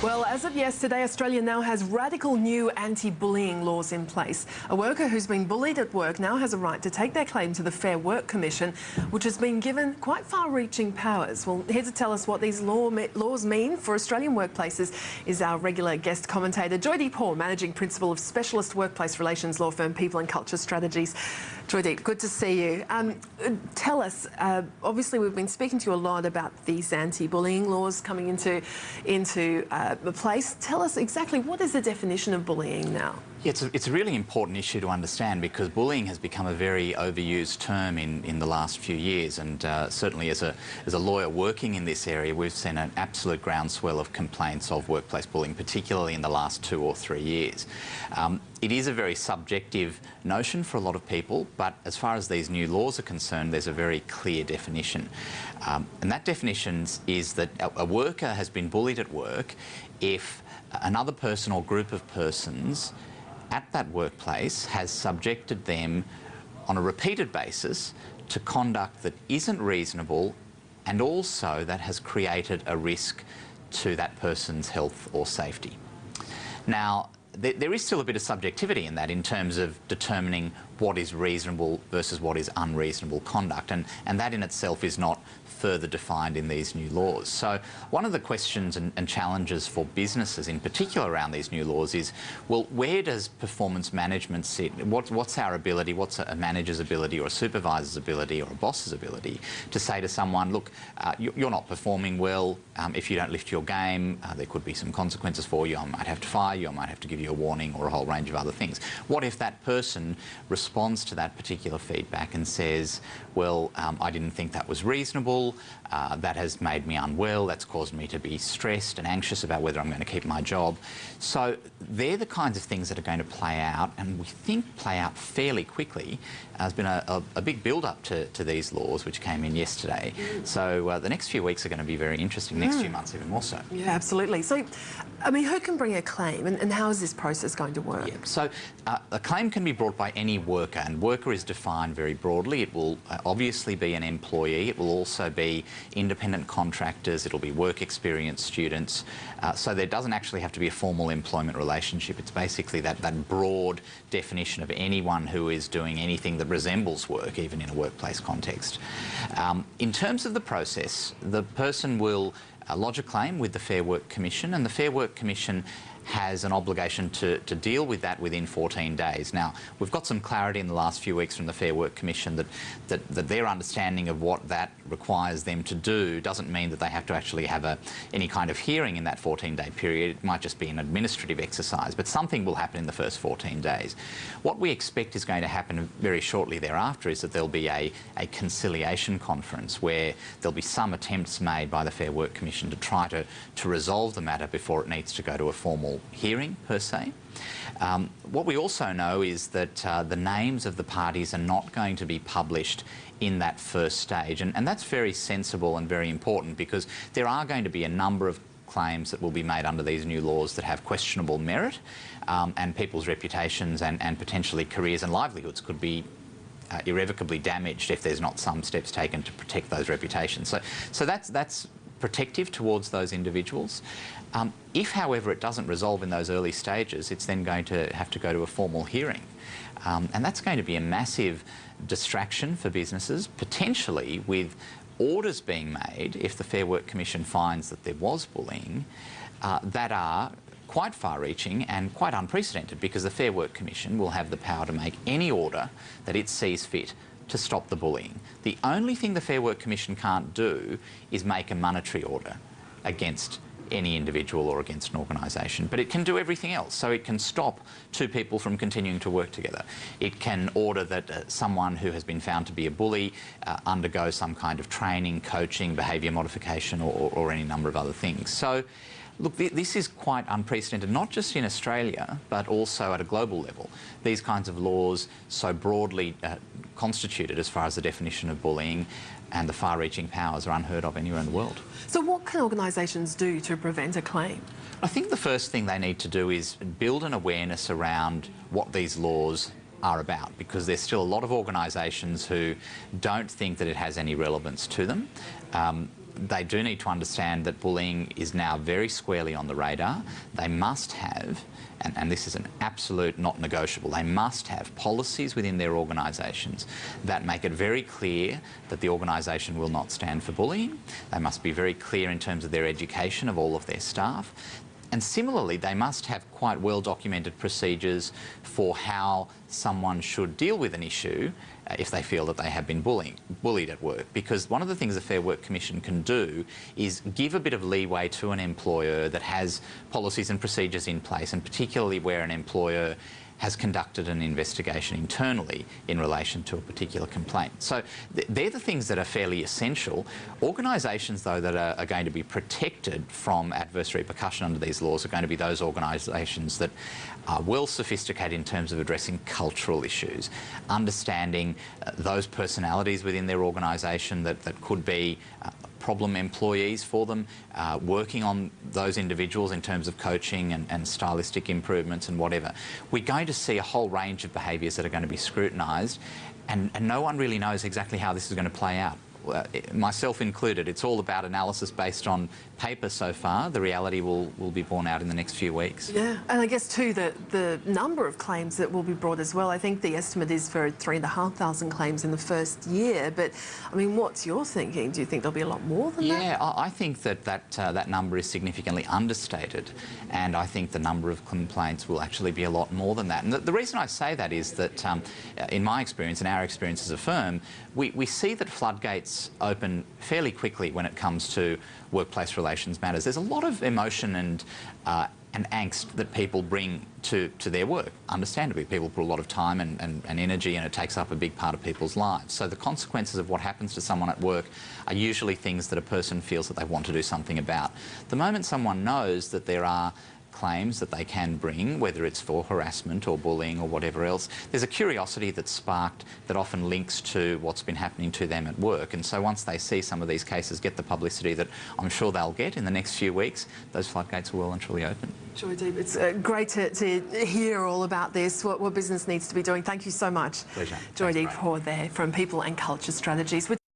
Well, as of yesterday, Australia now has radical new anti-bullying laws in place. A worker who's been bullied at work now has a right to take their claim to the Fair Work Commission, which has been given quite far-reaching powers. Well, here to tell us what these laws mean for Australian workplaces is our regular guest commentator, Joydeep Hor, Managing Principal of Specialist Workplace Relations law firm People+Culture Strategies. Joydeep, good to see you. Tell us, obviously we've been speaking to you a lot about these anti-bullying laws coming into place. Tell us exactly what is the definition of bullying now? Yeah, it's a really important issue to understand because bullying has become a very overused term in the last few years, and certainly as a lawyer working in this area, we've seen an absolute groundswell of complaints of workplace bullying, particularly in the last 2 or 3 years. It is a very subjective notion for a lot of people, but as far as these new laws are concerned, there's a very clear definition. And that definition is that a worker has been bullied at work if another person or group of persons at that workplace has subjected them on a repeated basis to conduct that isn't reasonable and also that has created a risk to that person's health or safety. Now, there is still a bit of subjectivity in that in terms of determining what is reasonable versus what is unreasonable conduct, and that in itself is not further defined in these new laws. So one of the questions and challenges for businesses in particular around these new laws is, well, where does performance management sit? What's our ability, what's a manager's ability or a supervisor's ability or a boss's ability to say to someone, look, you're not performing well, if you don't lift your game, there could be some consequences for you, I might have to fire you, I might have to give you a warning or a whole range of other things. What if that person responds to that particular feedback and says, well, I didn't think that was reasonable, that has made me unwell, that's caused me to be stressed and anxious about whether I'm going to keep my job. So they're the kinds of things that are going to play out, and we think play out fairly quickly. There's been a big build-up to these laws which came in yesterday. So the next few weeks are going to be very interesting, next few months even more so. Yeah, absolutely. So, I mean, who can bring a claim and how is this process going to work? Yeah. So a claim can be brought by any worker, and worker is defined very broadly. It will obviously be an employee, it will also be independent contractors, it'll be work experience students, so there doesn't actually have to be a formal employment relationship. It's basically that broad definition of anyone who is doing anything that resembles work, even in a workplace context. In terms of the process, the person will lodge a claim with the Fair Work Commission, and the Fair Work Commission has an obligation to deal with that within 14 days. Now, we've got some clarity in the last few weeks from the Fair Work Commission that their understanding of what that requires them to do doesn't mean that they have to actually have any kind of hearing in that 14-day period. It might just be an administrative exercise, but something will happen in the first 14 days. What we expect is going to happen very shortly thereafter is that there'll be a conciliation conference where there'll be some attempts made by the Fair Work Commission to try to resolve the matter before it needs to go to a formal hearing per se. What we also know is that the names of the parties are not going to be published in that first stage, and that's very sensible and very important because there are going to be a number of claims that will be made under these new laws that have questionable merit, and people's reputations and potentially careers and livelihoods could be irrevocably damaged if there's not some steps taken to protect those reputations. So that's protective towards those individuals. If, however, it doesn't resolve in those early stages, it's then going to have to go to a formal hearing. And that's going to be a massive distraction for businesses, potentially with orders being made, if the Fair Work Commission finds that there was bullying, that are quite far-reaching and quite unprecedented, because the Fair Work Commission will have the power to make any order that it sees fit to stop the bullying. The only thing the Fair Work Commission can't do is make a monetary order against any individual or against an organisation, but it can do everything else. So it can stop two people from continuing to work together. It can order that someone who has been found to be a bully undergo some kind of training, coaching, behaviour modification or any number of other things. So look, this is quite unprecedented, not just in Australia, but also at a global level. These kinds of laws, so broadly constituted as far as the definition of bullying and the far-reaching powers, are unheard of anywhere in the world. So what can organisations do to prevent a claim? I think the first thing they need to do is build an awareness around what these laws are about, because there's still a lot of organisations who don't think that it has any relevance to them. they do need to understand that bullying is now very squarely on the radar. They must have, and this is an absolute not negotiable, they must have policies within their organisations that make it very clear that the organisation will not stand for bullying. They must be very clear in terms of their education of all of their staff. And similarly, they must have quite well-documented procedures for how someone should deal with an issue if they feel that they have been bullied at work. Because one of the things the Fair Work Commission can do is give a bit of leeway to an employer that has policies and procedures in place, and particularly where an employer has conducted an investigation internally in relation to a particular complaint. So they're the things that are fairly essential. Organisations, though, that are going to be protected from adverse repercussion under these laws are going to be those organisations that are well sophisticated in terms of addressing cultural issues, understanding those personalities within their organisation that could be problem employees for them, working on those individuals in terms of coaching and stylistic improvements and whatever. We're going to see a whole range of behaviours that are going to be scrutinised, and no one really knows exactly how this is going to play out. Myself included, it's all about analysis based on paper so far. The reality will be borne out in the next few weeks. Yeah, and I guess too the number of claims that will be brought as well. I think the estimate is for 3,500 claims in the first year, but I mean, what's your thinking? Do you think there'll be a lot more than that? Yeah, I think that number is significantly understated, and I think the number of complaints will actually be a lot more than that. And the reason I say that is that in my experience and our experience as a firm, we see that floodgates open fairly quickly when it comes to workplace relations matters. There's a lot of emotion and angst that people bring to their work. Understandably, people put a lot of time and energy, and it takes up a big part of people's lives. So the consequences of what happens to someone at work are usually things that a person feels that they want to do something about. The moment someone knows that there are claims that they can bring, whether it's for harassment or bullying or whatever else, there's a curiosity that's sparked that often links to what's been happening to them at work. And so once they see some of these cases get the publicity that I'm sure they'll get in the next few weeks, those floodgates will well and truly open. Joydeep, it's great to hear all about this, what business needs to be doing. Thank you so much. Pleasure. Joydeep Hor there from People and Culture Strategies.